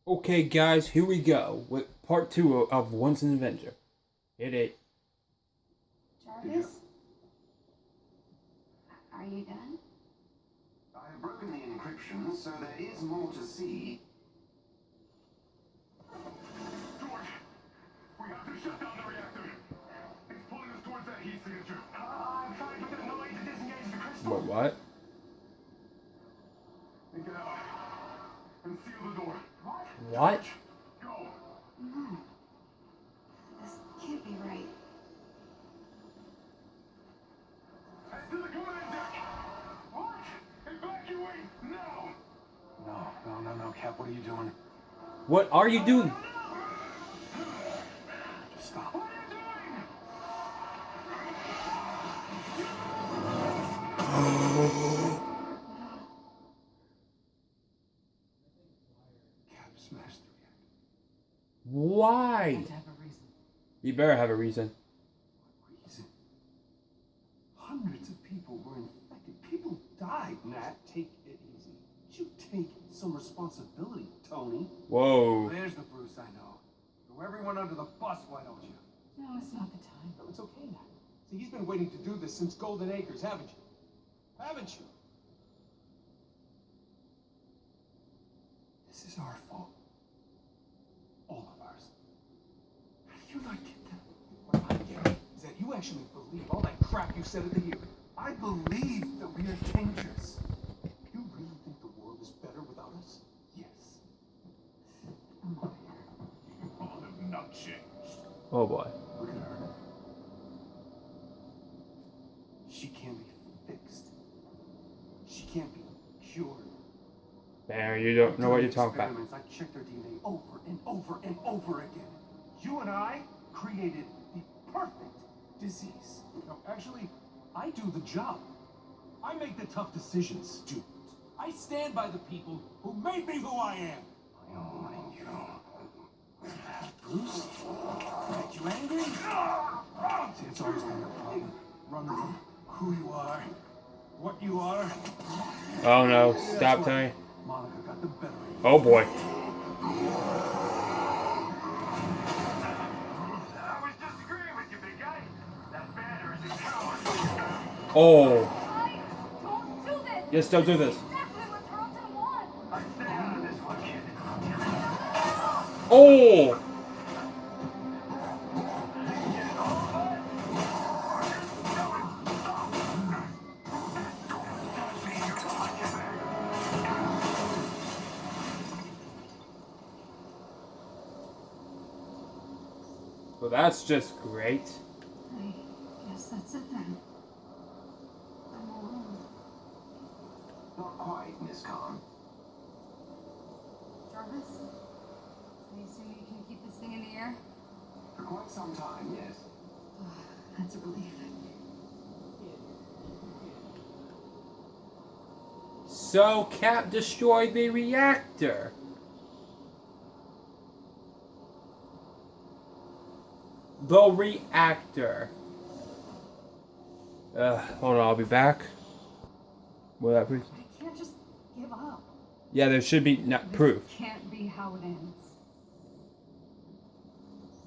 Okay, guys, here we go with part 2 of Once an Avenger. Hit it. Jarvis? Are you done? I have broken the encryption, so there is more to see. George, we have to shut down the reactor. It's pulling us towards that heat signature. I'm trying, but there's no way to disengage the crystal. What? And get out. And seal the door. What? Go. No. This can't be right. Head to the command deck. What? Evacuate now. No, Cap, what are you doing? What are you doing? Just stop. What are you doing? Cap smashed the reactor. Why? Had to have a reason. You better have a reason. What reason? Hundreds of people were infected. People died. Nat, take it easy. You take some responsibility, Tony. Whoa. There's the Bruce I know. Throw everyone under the bus, why don't you? No, it's not the time. No, it's okay, Nat. See, he's been waiting to do this since Golden Acres, haven't you? Haven't you? This is our fault. All of ours. How do you not get that? What I get is that you actually believe all that crap you said at the hearing. I believe that we are dangerous. You really think the world is better without us? Yes. I'm out of here. You all have not changed. Oh boy. Look at her. She can't be fixed. She can't be cured. Man, you don't know what you're talking about. I checked her DNA over and over and over again. You and I created the perfect disease. No, actually, I do the job. I make the tough decisions, dude. I stand by the people who made me who I am. I don't mind you. Bruce? Make you angry? See, it's always been your problem. Run from who you are, what you are. Oh no, stop, Tony. Monica got the better of you. Oh boy. I was disagreeing with you, big guy. That banner is a coward. Oh. Guys, don't do this! Yes, don't do this. Exactly what Tarleton wants! I stay out of this one, kid. Oh. Well, that's just great. I guess that's it then. I'm alone. Not quite, Miss Khan. Jarvis? I assume you can keep this thing in the air? For quite some time, yes. That's a relief. So, Cap destroyed the reactor. The reactor. Hold on, I'll be back. Will that proof? I can't just give up. Yeah, there should be not proof. This can't be how it ends.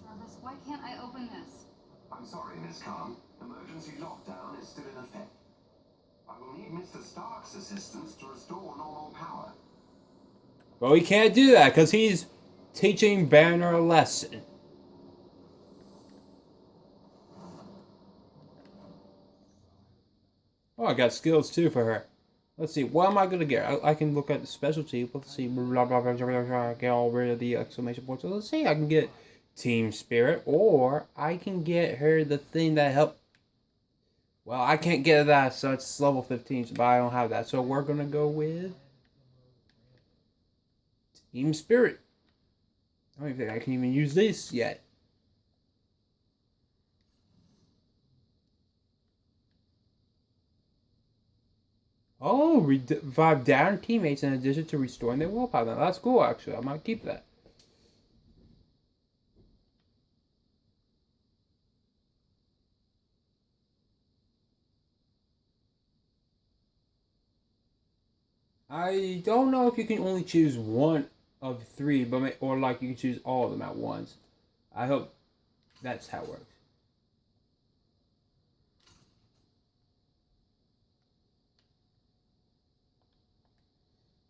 Jarvis, why can't I open this? I'm sorry, Miss Khan. Emergency lockdown is still in effect. I will need Mr. Stark's assistance to restore normal power. Well, he can't do that because he's teaching Banner a lesson. Oh, I got skills too for her. Let's see, what am I gonna get? I can look at the specialty. Let's see, blah blah blah blah blah. Get all rid of the exclamation point. So let's see, I can get Team Spirit, or I can get her the thing that helped. Well, I can't get that, so it's level 15, but I don't have that. So we're gonna go with Team Spirit. I don't even think I can even use this yet. Oh, revive down teammates in addition to restoring their willpower. Now, that's cool, actually. I might keep that. I don't know if you can only choose one. of 3, but or like you can choose all of them at once. I hope that's how it works.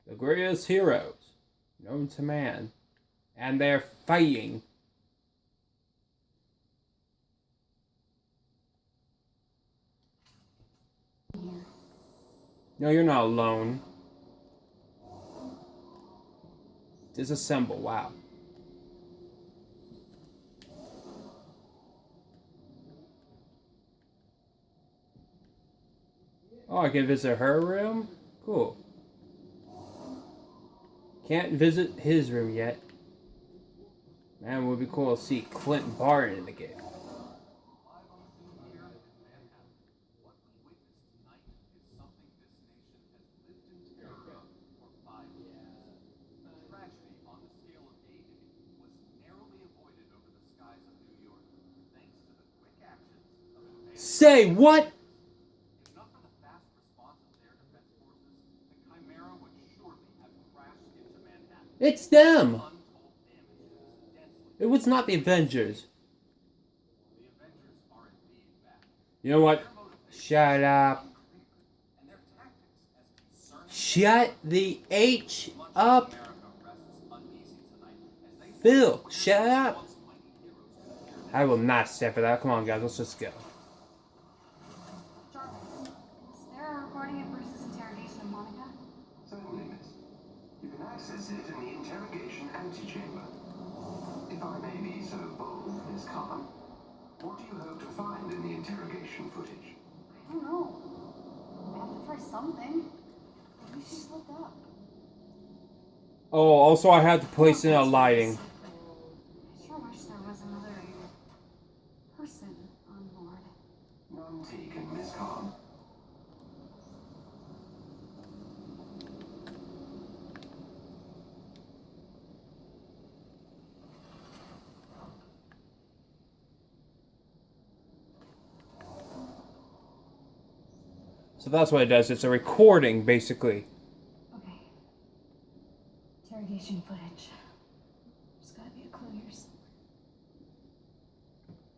The greatest heroes known to man, and they're fighting. No, you're not alone. Disassemble, wow. Oh, I can visit her room? Cool. Can't visit his room yet. Man, it would be cool to see Clint Barton in the game. Say what? It's them! It was not the Avengers. You know what? Shut up. Shut the H up. Phil, shut up. I will not stand for that. Come on, guys, let's just go. Jarvis, is there a recording of Bruce's interrogation of Monica? Certainly, miss. You can access it in the interrogation antechamber. If I may be so bold, Miss Khan, what do you hope to find in the interrogation footage? I don't know. I have to try something. Maybe she's looked up. Oh, also I had to place in a lighting. I sure wish there was another person on board. None taken, Miss Khan. So that's what it does. It's a recording, basically. Okay. Interrogation footage. There's gotta be a clue here somewhere.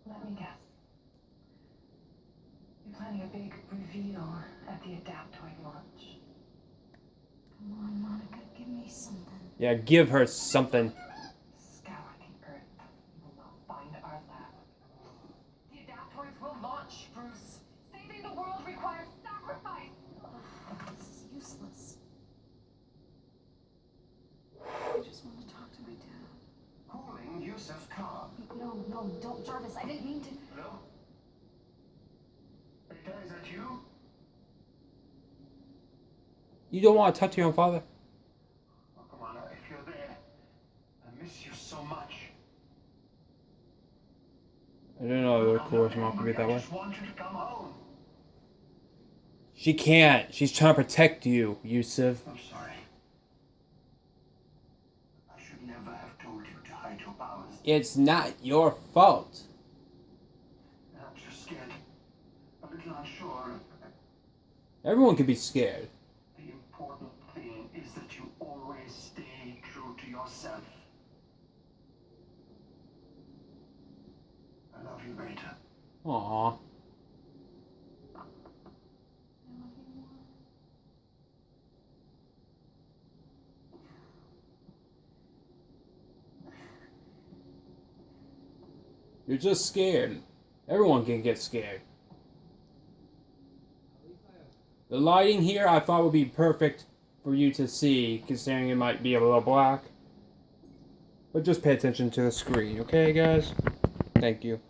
Let me guess. You're planning a big reveal at the Adaptoid launch. Come on, Monica, give me something. Yeah, give her something. Scour the Earth. You will not find our lab. The Adaptoids will launch, Bruce. Saving the world requires sacrifice. This is useless. I just want to talk to my dad. Calling Yusuf Khan. No, don't, Jarvis. I didn't mean to. Hello? Rita, is that you? You don't want to talk to your own father? Oh, come on, if you're there, I miss you so much. I don't know, of course, not gonna be that I way. just want you to come home. She can't. She's trying to protect you, Yusuf. I'm sorry. I should never have told you to hide your powers. It's not your fault. Perhaps you're scared. A little unsure. Everyone can be scared. The important thing is that you always stay true to yourself. I love you, Rita. Aww. I love you more. You're just scared. Everyone can get scared. The lighting here I thought would be perfect for you to see, considering it might be a little black. But just pay attention to the screen, okay, guys? Thank you.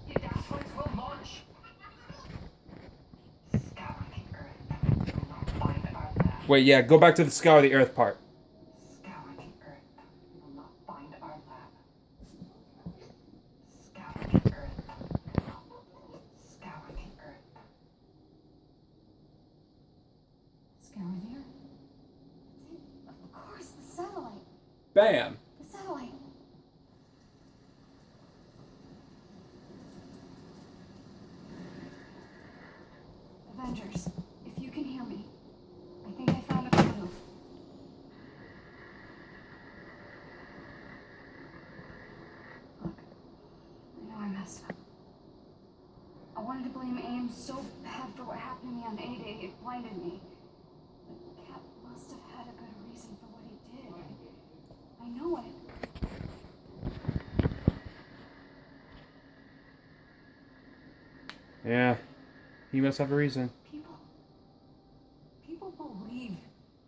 The Adaptoids will launch. Scour the Earth. You will not find our lab. Wait, yeah, go back to the Scour the Earth part. Scour the Earth. You will not find our lab. Scour the Earth. Scour the Earth. Scour the Earth. Of course, the satellite. Bam! The satellite. Avengers, if you can hear me, I think I found a clue. on A-Day, it blinded me. But Cap must have had a good reason for what he did. I know it. Yeah, he must have a reason. People believe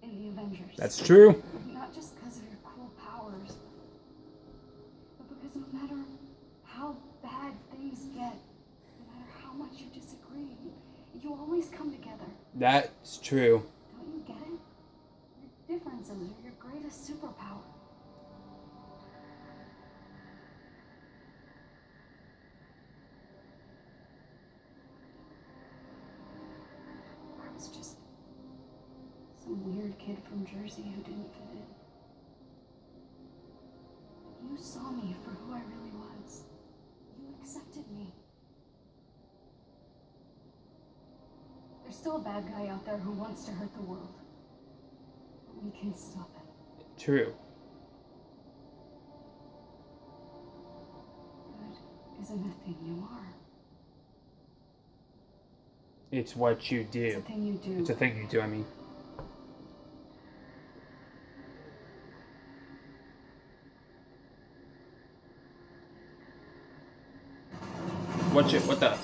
in the Avengers. That's true. Not just because of your cool powers, but because no matter how bad things get, no matter how much you disagree, you always come together. That's true. Don't you get it? Your differences are your greatest superpower. I was just some weird kid from Jersey who didn't fit in. You saw me for who I really was. You accepted me. There's still a bad guy out there who wants to hurt the world. But we can stop it. True. Good isn't a thing you are. It's what you It's a do. thing you do. It's a thing you do, I mean. What the?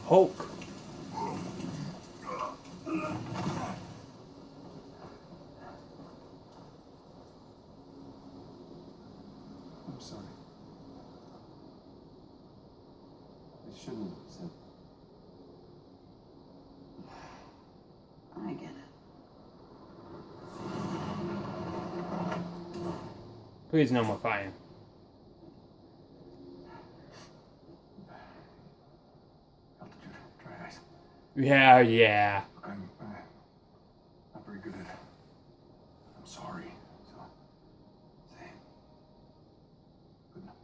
Hulk. I'm sorry. I shouldn't have said. I get it. Please no more fighting. Altitude, dry ice. Yeah. Look, I'm not very good at it. I'm sorry. So, say, good enough.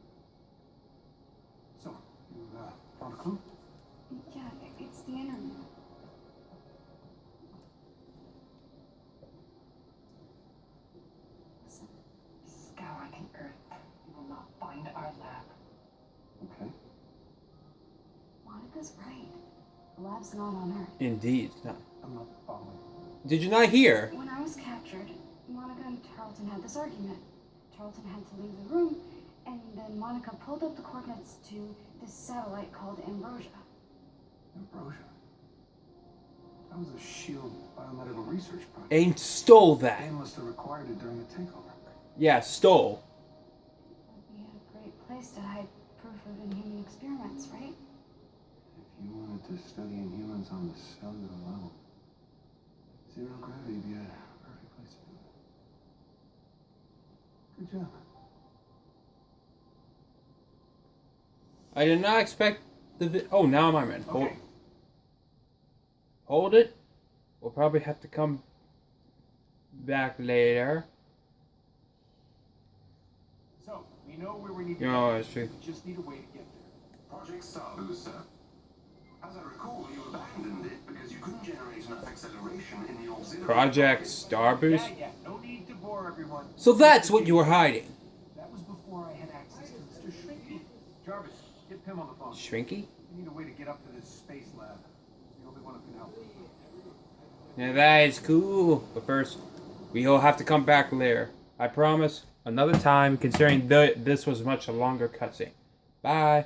So, you found a clue? Yeah, it's the internet. Listen, Scour the earth. You will not find our lab. Okay. Monica's right. The lab's not on Earth. Indeed. No. I'm not following. Did you not hear? When I was captured, Monica and Tarleton had this argument. Tarleton had to leave the room, and then Monica pulled up the coordinates to this satellite called Ambrosia. Ambrosia. That was a SHIELD biomedical research project. And stole that. They must have required it during the takeover. Yeah, stole. Would be a great place to hide proof of inhuman experiments, right? If you wanted to study inhumans on the cellular level, zero gravity would be a perfect place to do it. Good job. I did not expect oh, now I'm Iron Man. Okay. Hold it. We'll probably have to come back later. So, we know where we need to You go. know, that's true. We just need a way to get there. Project Starboost, sir. As I recall, you abandoned it because you couldn't generate enough acceleration in the auxiliary. Project rocket. Starboost? Yeah, no need to bore everyone. So that's what you were hiding. That was before I had access to Mr. Shrinky. Jarvis, get Pym on the phone. Shrinky? We need a way to get up to this space lab. It's the only one who can help. Now that is cool. But first, we'll have to come back later. I promise. Another time, considering this was much a longer cutscene. Bye.